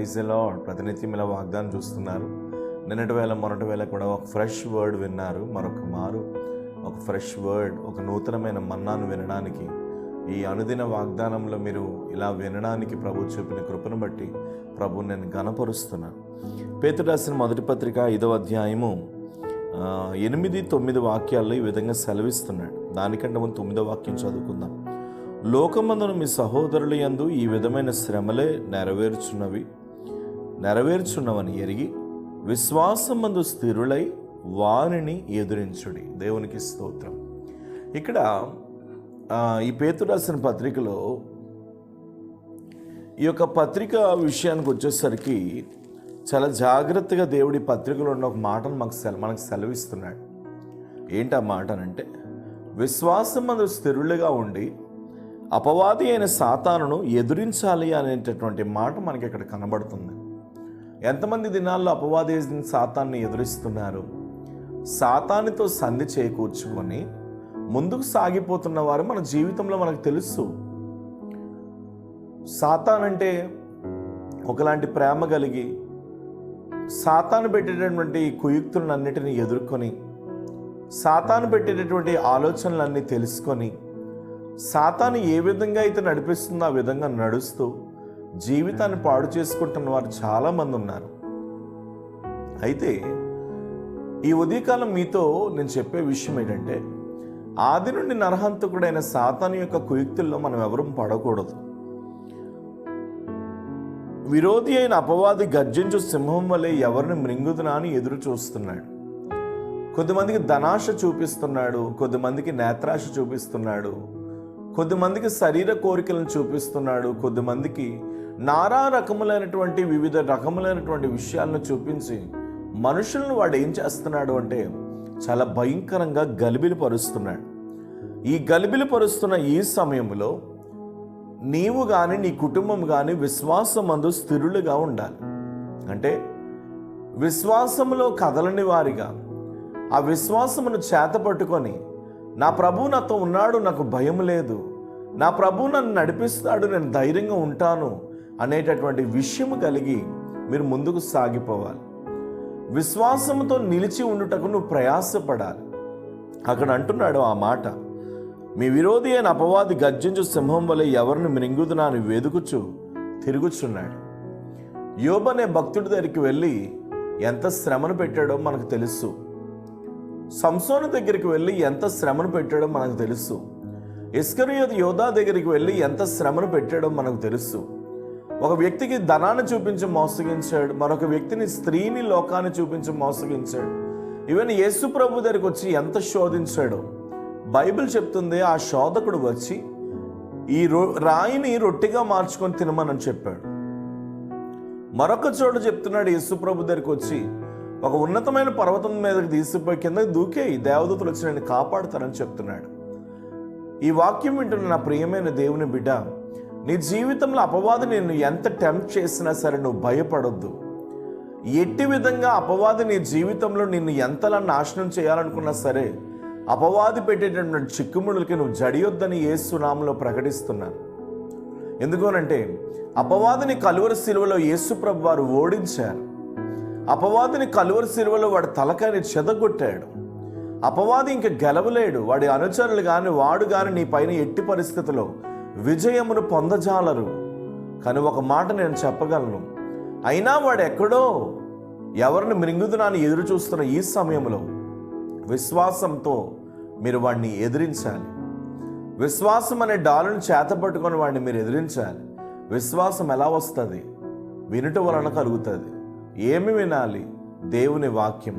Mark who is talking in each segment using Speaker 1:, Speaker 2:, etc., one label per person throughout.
Speaker 1: Praise the lord. ప్రతినిత్యం ఇలా వాగ్దానం చూస్తున్నారు. నిన్నటి వేళ మొన్నటి వేళ కూడా ఒక ఫ్రెష్ వర్డ్ విన్నారు. మరొక మారు ఒక ఫ్రెష్ వర్డ్, ఒక నూతనమైన మన్నాను వినడానికి, ఈ అనుదిన వాగ్దానంలో మీరు ఇలా వినడానికి ప్రభు చూపిన కృపను బట్టి ప్రభు నేను ఘనపరుస్తున్నాను. పేతురు రాసిన మొదటి పత్రిక 5వ అధ్యాయము 8-9 వాక్యాల్లో ఈ విధంగా సెలవిస్తున్నాడు. దానికంటే ముందు 9వ వాక్యం చదువుకుందాం. లోకమందున మీ సహోదరుల యందు ఈ విధమైన శ్రమలే నెరవేర్చున్నవని ఎరిగి విశ్వాసమందు స్థిరులై వారిని ఎదురించుడి. దేవునికి స్తోత్రం. ఇక్కడ ఈ పేతురు రాసిన పత్రికలో ఈ యొక్క పత్రిక విషయానికి వచ్చేసరికి చాలా జాగ్రత్తగా దేవుడి పత్రికలో ఉన్న ఒక మాటను మనకు సెలవిస్తున్నాడు. ఏంటి ఆ మాట అంటే, విశ్వాసమందు స్థిరులుగా ఉండి అపవాది అయిన సాతానును ఎదురించాలి అనేటటువంటి మాట మనకి ఇక్కడ కనబడుతుంది. ఎంతమంది దినాల్లో అపవాది సాతాన్ని ఎదురిస్తున్నారు? సాతానితో సంధి చేకూర్చుకొని ముందుకు సాగిపోతున్న వారు మన జీవితంలో మనకు తెలుసు. సాతాన్ అంటే ఒకలాంటి ప్రేమ కలిగి సాతాను పెట్టేటటువంటి కుయుక్తులన్నిటిని ఎదుర్కొని, సాతాను పెట్టేటటువంటి ఆలోచనలన్నీ తెలుసుకొని, సాతాను ఏ విధంగా అయితే నడిపిస్తుందో ఆ విధంగా నడుస్తూ జీవితాన్ని పాడు చేసుకుంటున్న వారు చాలామంది ఉన్నారు. అయితే ఈ ఉదయకాలం మీతో నేను చెప్పే విషయం ఏంటంటే, ఆది నుండి నరహంతకుడైన సాతాను యొక్క కుయుక్తుల్లో మనం ఎవరూ పడకూడదు. విరోధి అయిన అపవాది గర్జించు సింహం వలె ఎవరిని మృంగుదునా అని ఎదురు చూస్తున్నాడు. కొద్దిమందికి ధనాశ చూపిస్తున్నాడు, కొద్దిమందికి నేత్రాశ చూపిస్తున్నాడు, కొద్దిమందికి శరీర కోరికలను చూపిస్తున్నాడు, కొద్దిమందికి నానా రకములైనటువంటి వివిధ రకములైనటువంటి విషయాలను చూపించి మనుషులను వాడు ఏం చేస్తున్నాడు అంటే చాలా భయంకరంగా గలిబిలి పరుస్తున్నాడు. ఈ గలిబిలి పరుస్తున్న ఈ సమయంలో నీవు కానీ నీ కుటుంబం కానీ విశ్వాసమందు స్థిరులుగా ఉండాలి. అంటే విశ్వాసములో కదలని వారిగా ఆ విశ్వాసమును చేతపట్టుకొని, నా ప్రభువు నాతో ఉన్నాడు, నాకు భయం లేదు, నా ప్రభువు నన్ను నడిపిస్తాడు, నేను ధైర్యంగా ఉంటాను అనేటటువంటి విషయము కలిగి మీరు ముందుకు సాగిపోవాలి. విశ్వాసంతో నిలిచి ఉండుటకు నువ్వు ప్రయాసపడాలి. అక్కడ అంటున్నాడు ఆ మాట, మీ విరోధి అయిన అపవాది గర్జించు సింహం వలె ఎవరిని మృంగుదునా అని వెదుకుచు తిరుగుచున్నాడు. యోబు అనే భక్తుడి దగ్గరికి వెళ్ళి ఎంత శ్రమను పెట్టాడో మనకు తెలుసు. సంసోను దగ్గరికి వెళ్ళి ఎంత శ్రమను పెట్టాడో మనకు తెలుసు. ఇస్కరియోతు యోధా దగ్గరికి వెళ్ళి ఎంత శ్రమను పెట్టాడో మనకు తెలుసు. ఒక వ్యక్తికి ధనాన్ని చూపించి మోసగించాడు, మరొక వ్యక్తిని స్త్రీని లోకాన్ని చూపించి మోసగించాడు. ఈవెన్ యేసు ప్రభు దగ్గరికి వచ్చి ఎంత శోధించాడో బైబిల్ చెప్తుంది. ఆ శోధకుడు వచ్చి ఈ రాయిని రొట్టెగా మార్చుకొని తినమని చెప్పాడు. మరొక చోట చెప్తున్నాడు, యేసు ప్రభు దగ్గరికి వచ్చి ఒక ఉన్నతమైన పర్వతం మీదకి తీసిపోయి కిందకి దూకే దేవదూతలు వచ్చి నేను కాపాడుతానని చెప్తున్నాడు. ఈ వాక్యం వింటున్న నా ప్రియమైన దేవుని బిడ్డ, నీ జీవితంలో అపవాది నిన్ను ఎంత టెంప్ట్ చేసినా సరే నువ్వు భయపడొద్దు. ఎట్టి విధంగా అపవాది నీ జీవితంలో నిన్ను ఎంతలా నాశనం చేయాలనుకున్నా సరే అపవాది పెట్టేటటువంటి చిక్కుముడులకి నువ్వు జడియొద్దని యేసు నామములో ప్రకటిస్తున్నాను. ఎందుకనంటే అపవాదిని కలువరి శిలువలో యేసు ప్రభు వారు ఓడించారు. అపవాదిని కలువరి శిలువలో వాడి తలకాయని చెదగొట్టాడు. అపవాది ఇంక గెలవలేడు. వాడి అనుచరులు కానీ వాడు కానీ నీ పైన ఎట్టి పరిస్థితుల్లో విజయమును పొందజాలరు. కానీ ఒక మాట నేను చెప్పగలను, అయినా వాడు ఎక్కడో ఎవరిని మృంగుదునా అని ఎదురు చూస్తున్న ఈ సమయంలో విశ్వాసంతో మీరు వాడిని ఎదిరించాలి. విశ్వాసం అనే డాలును చేతపట్టుకొని వాడిని మీరు ఎదిరించాలి. విశ్వాసం ఎలా వస్తుంది? వినుట వలన కలుగుతుంది. ఏమి వినాలి? దేవుని వాక్యం.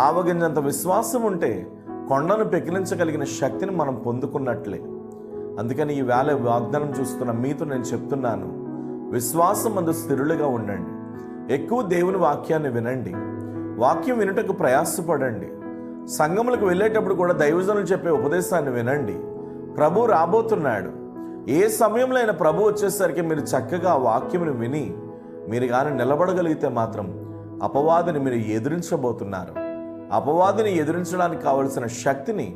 Speaker 1: ఆవగింజంత విశ్వాసం ఉంటే కొండను పెకిలించగలిగిన శక్తిని మనం పొందుకున్నట్లే. అందుకని ఈ వేళ వాగ్దానం చూస్తున్న మీతో నేను చెప్తున్నాను, విశ్వాసం అందు స్థిరులుగా ఉండండి. ఎక్కువ దేవుని వాక్యాన్ని వినండి. వాక్యం వినుటకు ప్రయాసపడండి. సంఘములకు వెళ్ళేటప్పుడు కూడా దైవజనులు చెప్పే ఉపదేశాన్ని వినండి. ప్రభు రాబోతున్నాడు. ఏ సమయంలో అయినా ప్రభు వచ్చేసరికి మీరు చక్కగా వాక్యమును విని మీరు కానీ నిలబడగలిగితే మాత్రం అపవాదిని మీరు ఎదిరించబోతున్నారు. అపవాదిని ఎదిరించడానికి కావలసిన శక్తిని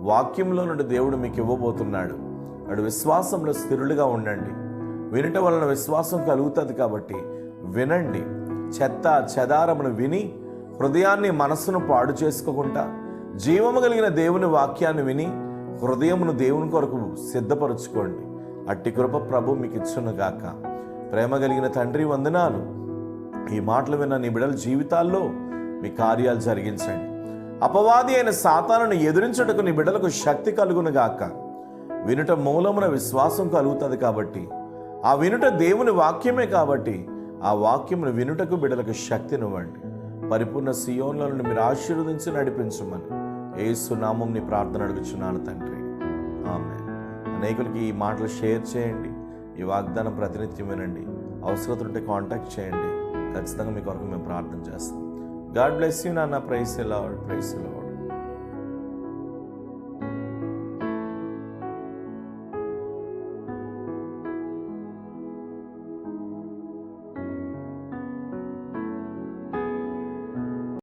Speaker 1: వాక్యంలో నుండి దేవుడు మీకు ఇవ్వబోతున్నాడు. అటు విశ్వాసంలో స్థిరులుగా ఉండండి. వినటం వలన విశ్వాసం కలుగుతుంది కాబట్టి వినండి. చెత్త చెదారమును విని హృదయాన్ని మనస్సును పాడు చేసుకోకుండా జీవము కలిగిన దేవుని వాక్యాన్ని విని హృదయమును దేవుని కొరకు సిద్ధపరచుకోండి. అట్టి కృప ప్రభు మీకు ఇచ్చునుగాక. ప్రేమ కలిగిన తండ్రి, వందనాలు. ఈ మాటలు విన్న నీ బిడ్డల జీవితాల్లో మీ కార్యాలు జరిగించండి. అపవాది అయిన సాతానును ఎదిరించుటకు నీ బిడ్డలకు శక్తి కలుగునుగాక. వినుట మూలమున విశ్వాసం కలుగుతుంది కాబట్టి, ఆ వినుట దేవుని వాక్యమే కాబట్టి ఆ వాక్యమును వినుటకు బిడ్డలకు శక్తినివ్వండి. పరిపూర్ణ సియోన్లను మీరు ఆశీర్వదించి నడిపించమని యేసు నామం నీ ప్రార్థన అడుగుచున్నాను తండ్రి, ఆమేన్. అనేకులకి ఈ మాటలు షేర్ చేయండి. ఈ వాగ్దానం ప్రతినిత్యం వినండి. అవసరత ఉంటే కాంటాక్ట్ చేయండి. ఖచ్చితంగా మీ కొరకు మేము ప్రార్థన చేస్తాం. గాడ్ బ్లెస్ యూ నాన్న. Praise the Lord, praise the lord.